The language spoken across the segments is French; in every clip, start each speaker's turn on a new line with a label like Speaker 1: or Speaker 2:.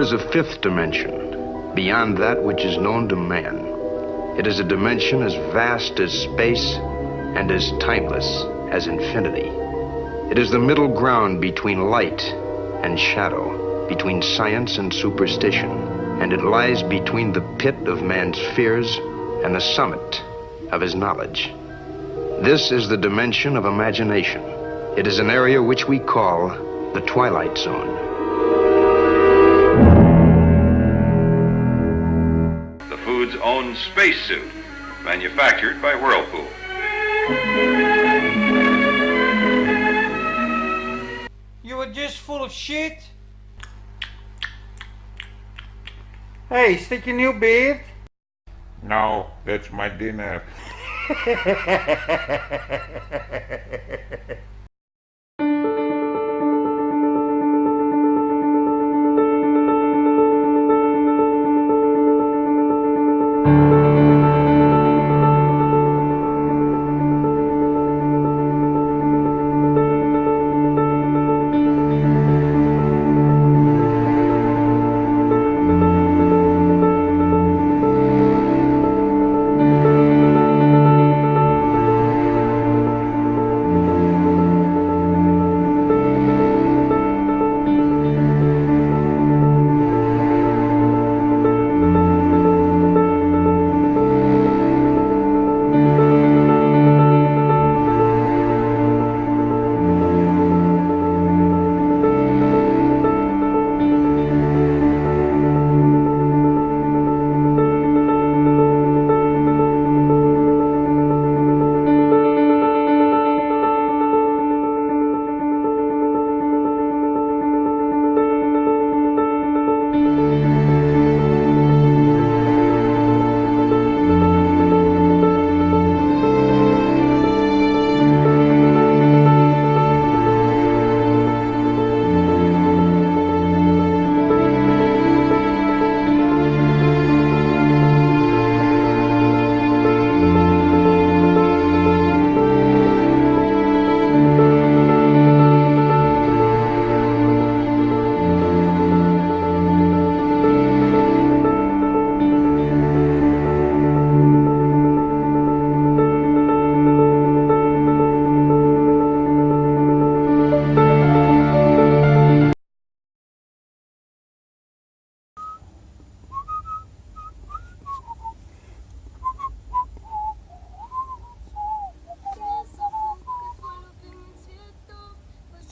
Speaker 1: is a fifth dimension, beyond that which is known to man. It is a dimension as vast as space and as timeless as infinity. It is the middle ground between light and shadow, between science and superstition, and it lies between the pit of man's fears and the summit of his knowledge. This is the dimension of imagination. It is an area which we call the Twilight Zone.
Speaker 2: The Food's own spacesuit, manufactured by Whirlpool.
Speaker 3: You were just full of shit. Hey, stick your new beard.
Speaker 4: No, that's my dinner.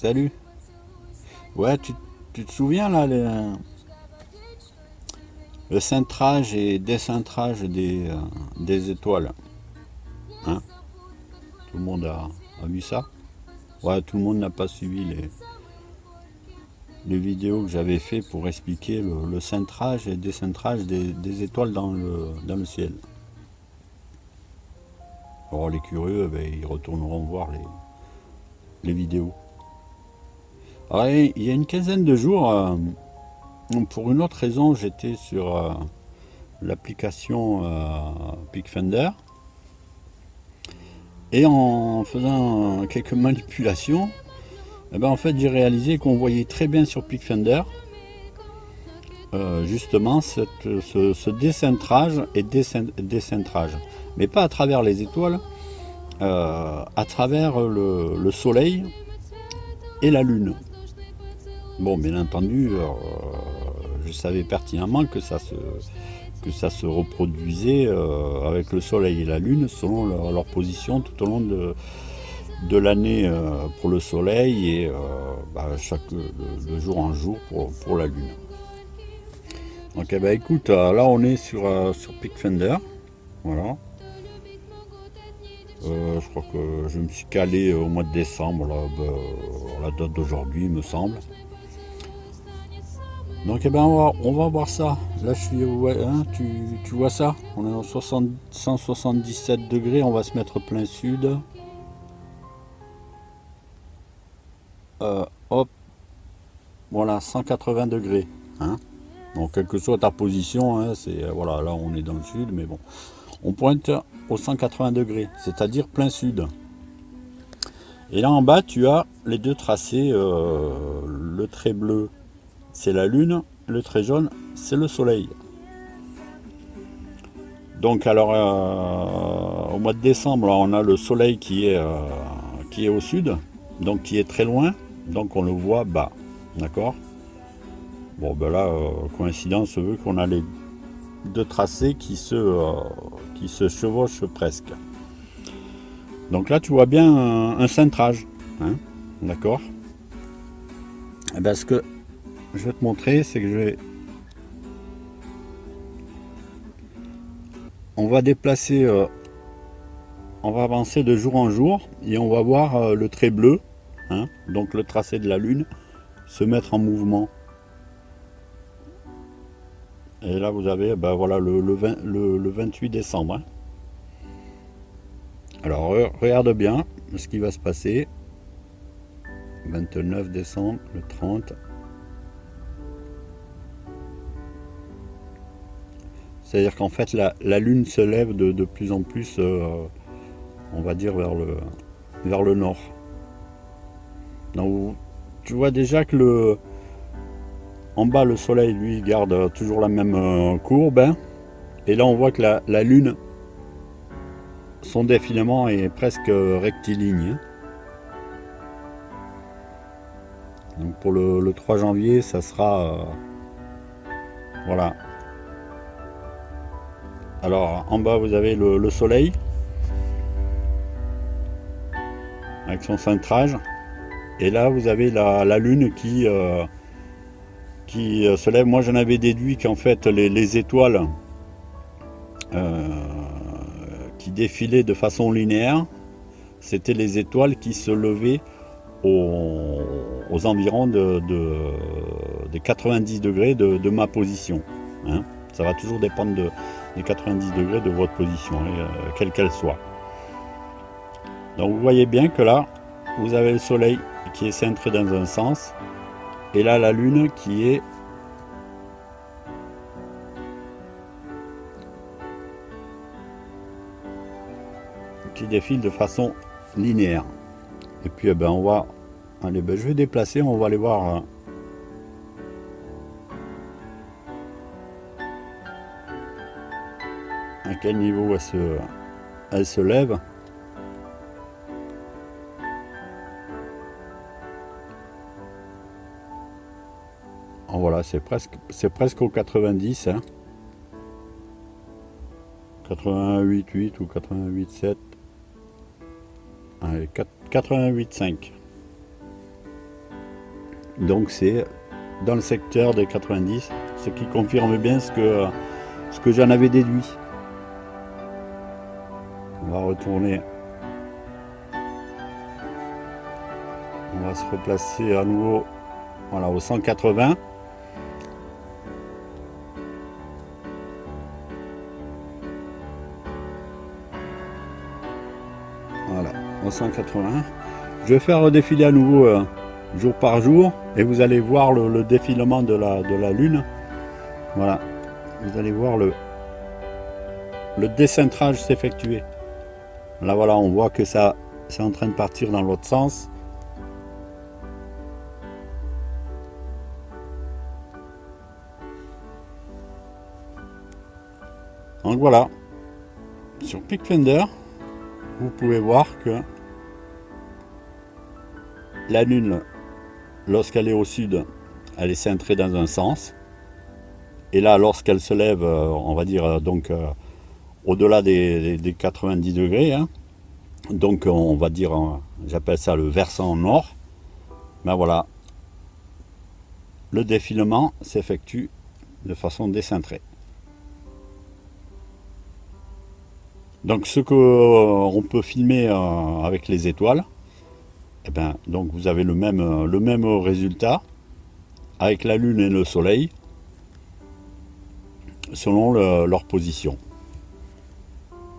Speaker 5: Salut. Ouais, tu te souviens là, le cintrage et décintrage des étoiles, hein? Tout le monde a vu ça? Ouais, tout le monde n'a pas suivi les vidéos que j'avais fait pour expliquer le cintrage et décintrage des étoiles dans le ciel. Alors les curieux, ben, ils retourneront voir les vidéos. Alors, il y a une quinzaine de jours, pour une autre raison, j'étais sur l'application PicFender. Et en faisant quelques manipulations, eh ben, en fait, j'ai réalisé qu'on voyait très bien sur PicFender justement ce décintrage et décintrage. Mais pas à travers les étoiles, à travers le soleil et la lune. Bon, bien entendu, je savais pertinemment que ça se reproduisait avec le soleil et la lune selon leur position tout au long de l'année pour le soleil et de jour en jour pour la lune. Donc eh ben, écoute, là on est sur PicFender, voilà. Je crois que je me suis calé au mois de décembre, là, la date d'aujourd'hui il me semble. Donc eh ben, on va voir ça. Là je suis, ouais, hein, tu vois ça? On est en 177 degrés, on va se mettre plein sud. Hop, voilà, 180 degrés. Hein. Donc quelle que soit ta position, hein, c'est voilà, là on est dans le sud, mais bon. On pointe au 180 degrés, c'est-à-dire plein sud. Et là en bas, tu as les deux tracés. Le trait bleu, c'est la Lune, le trait jaune, c'est le soleil. Donc alors au mois de décembre, là, on a le soleil qui est au sud, donc qui est très loin, donc on le voit bas, d'accord. Bon ben là, coïncidence veut qu'on a les deux tracés qui se chevauchent presque. Donc là tu vois bien un cintrage, hein, d'accord. Et ben, ce que je vais te montrer, c'est que on va déplacer, on va avancer de jour en jour et on va voir le trait bleu, hein, donc le tracé de la lune, se mettre en mouvement. Et là vous avez ben voilà, le 28 décembre. Hein. Alors regarde bien ce qui va se passer. 29 décembre, le 30. C'est-à-dire qu'en fait la lune se lève de plus en plus, on va dire vers le nord. Donc tu vois déjà que en bas le soleil lui garde toujours la même courbe, hein, et là on voit que la lune, son défilement est presque rectiligne. Hein. Donc pour le 3 janvier ça sera voilà. Alors en bas vous avez le soleil avec son cintrage, et là vous avez la lune qui se lève. Moi j'en avais déduit qu'en fait les étoiles qui défilaient de façon linéaire, c'était les étoiles qui se levaient aux environs des 90 degrés de ma position. Hein. Ça va toujours dépendre des 90 degrés de votre position, quelle qu'elle soit. Donc vous voyez bien que là, vous avez le soleil qui est centré dans un sens, et là la lune qui défile de façon linéaire. Et puis ben, on va aller, ben, je vais déplacer, on va aller voir à quel niveau elle se lève. Oh, voilà, c'est presque au 90, hein. 88,8 ou 88,7. Allez, 88,5. Donc c'est dans le secteur des 90, ce qui confirme bien ce que j'en avais déduit. On va retourner. On va se replacer à nouveau, voilà, au 180. Voilà, au 180. Je vais faire défiler à nouveau jour par jour, et vous allez voir le défilement de la lune. Voilà, vous allez voir le décentrage s'effectuer. Là voilà, on voit que ça c'est en train de partir dans l'autre sens. Donc voilà, sur PicFinder, vous pouvez voir que la lune, lorsqu'elle est au sud, elle est centrée dans un sens, et là lorsqu'elle se lève, on va dire donc au-delà des 90 degrés, hein, donc on va dire, j'appelle ça le versant nord, ben voilà, le défilement s'effectue de façon décentrée. Donc ce qu'on peut filmer avec les étoiles, eh ben, donc vous avez le même résultat avec la lune et le soleil selon leur position.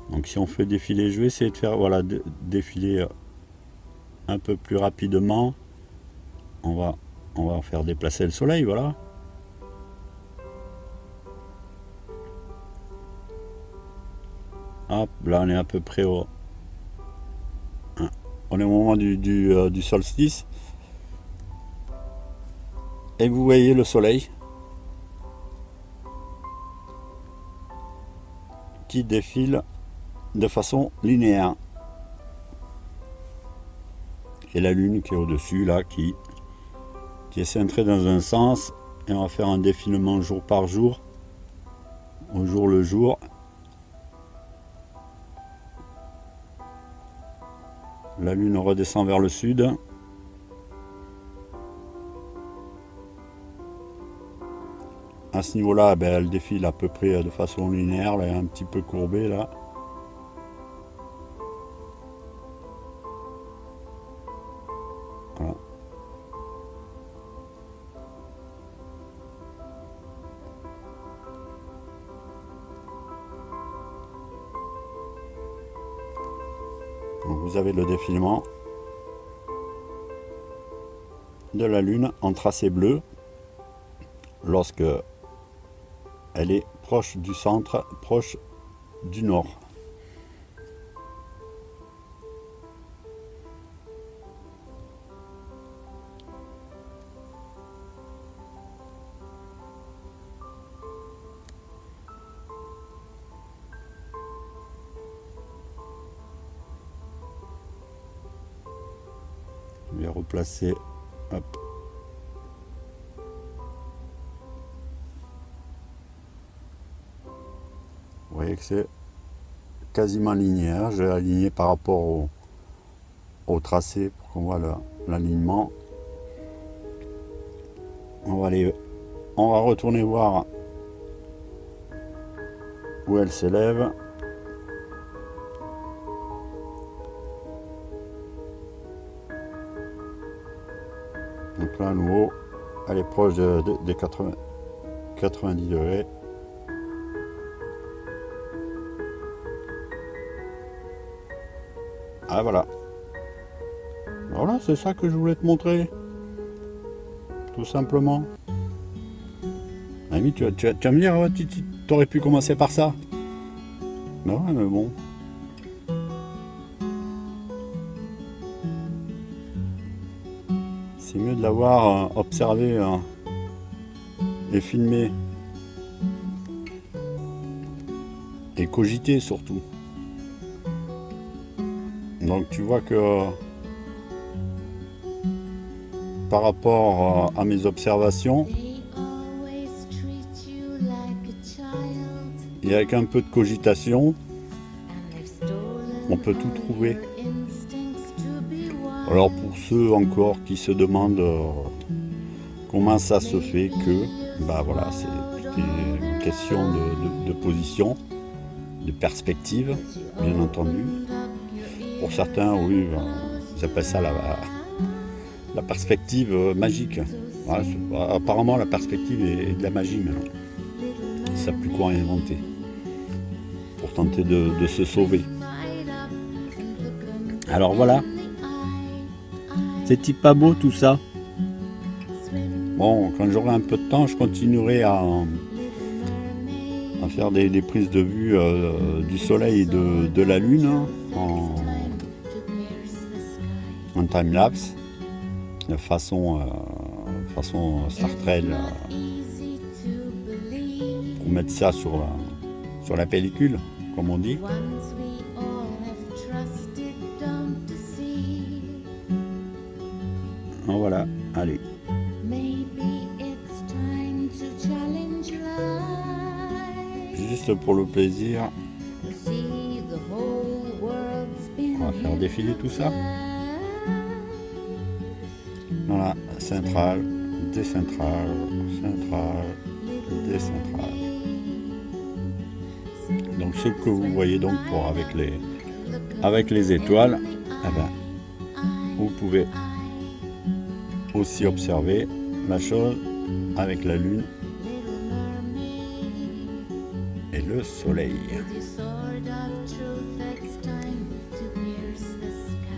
Speaker 5: Donc si on fait défiler, je vais essayer de faire, voilà, défiler un peu plus rapidement. On va faire déplacer le soleil, voilà. Hop, là on est à peu près on est au moment du solstice. Et vous voyez le soleil qui défile de façon linéaire. Et la lune qui est au-dessus, là, qui est centrée dans un sens. Et on va faire un défilement jour par jour, au jour le jour. La lune redescend vers le sud. À ce niveau-là, ben, elle défile à peu près de façon linéaire, elle est un petit peu courbée là. Voilà. Donc vous avez le défilement de la Lune en tracé bleu lorsque elle est proche du centre, proche du nord. Je vais replacer, hop. Vous voyez que c'est quasiment linéaire. Je vais aligner par rapport au tracé pour qu'on voit l'alignement. On va retourner voir où elle s'élève. Donc là, à nouveau, elle est proche des 90 degrés. Ah voilà. Voilà, c'est ça que je voulais te montrer. Tout simplement. Ami, tu vas me dire, ouais, tu aurais pu commencer par ça. Non, mais bon. C'est mieux de l'avoir observé et filmé. Et cogité surtout. Donc tu vois que par rapport à mes observations, et avec un peu de cogitation, on peut tout trouver. Alors pour ceux encore qui se demandent comment ça se fait que, bah voilà, c'est une question de position, de perspective, bien entendu. Pour certains, oui, ils appellent ça la perspective magique. Voilà, apparemment, la perspective est de la magie maintenant. Ils ne savent plus quoi inventer pour tenter de se sauver. Alors voilà. C'est pas beau tout ça. Bon, quand j'aurai un peu de temps, je continuerai à faire des prises de vue du soleil et de la lune en time-lapse, de façon Star Trek, pour mettre ça sur la pellicule, comme on dit. Voilà, allez. Juste pour le plaisir, on va faire défiler tout ça. Voilà, centrale, décentrale, centrale, décentrale. Donc ce que vous voyez donc avec les étoiles, eh ben, vous pouvez aussi observer la chose avec la lune et le soleil.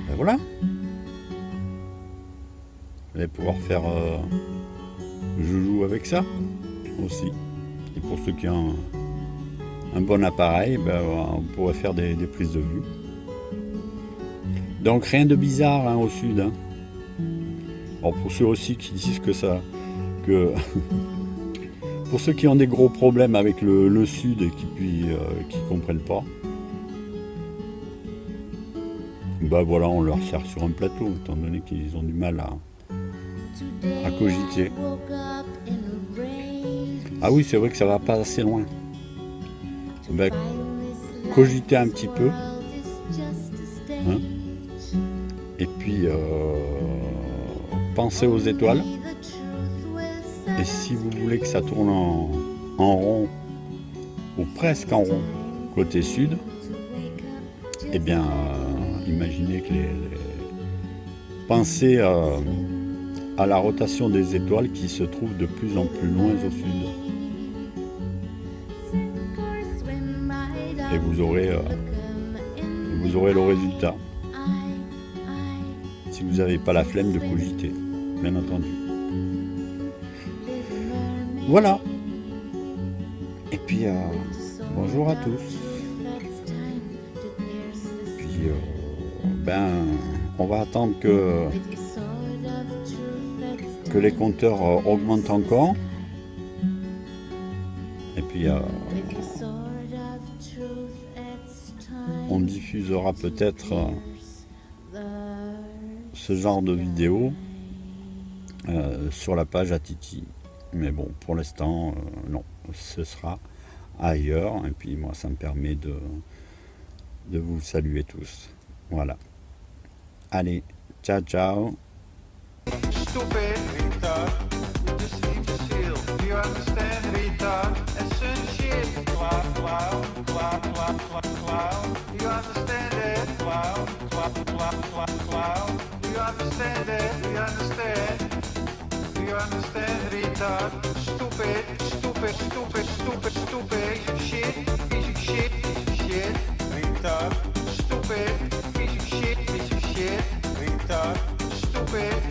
Speaker 5: Et voilà. Vous allez pouvoir faire joujou avec ça aussi. Et pour ceux qui ont un bon appareil, ben, on pourrait faire des prises de vue. Donc rien de bizarre hein, au sud. Hein. Alors pour ceux aussi qui disent que Pour ceux qui ont des gros problèmes avec le sud et qui comprennent pas, bah voilà, on leur sert sur un plateau, étant donné qu'ils ont du mal à cogiter. Ah oui, c'est vrai que ça va pas assez loin. Ben, cogitez un petit peu. Hein, et puis, pensez aux étoiles. Et si vous voulez que ça tourne en rond, ou presque en rond, côté sud, eh bien, imaginez que pensez à la rotation des étoiles qui se trouvent de plus en plus loin au sud. Et vous aurez le résultat. Si vous n'avez pas la flemme de cogiter, bien entendu. Voilà. Et puis, bonjour à tous. Puis, on va attendre que les compteurs augmentent encore. Et puis, on diffusera peut-être ce genre de vidéo sur la page Atiti. Mais bon, pour l'instant, non, ce sera ailleurs. Et puis moi, ça me permet de vous saluer tous. Voilà. Allez, ciao, ciao.
Speaker 3: Stupid retard, you just imbecile. Do you understand, retard? And some shit. Clown. Do you understand it? Clown. Do you understand it? Do you understand? Do you understand, retard? Stupid. Piece of shit. Retard. Stupid. Piece of shit. Retard. Stupid.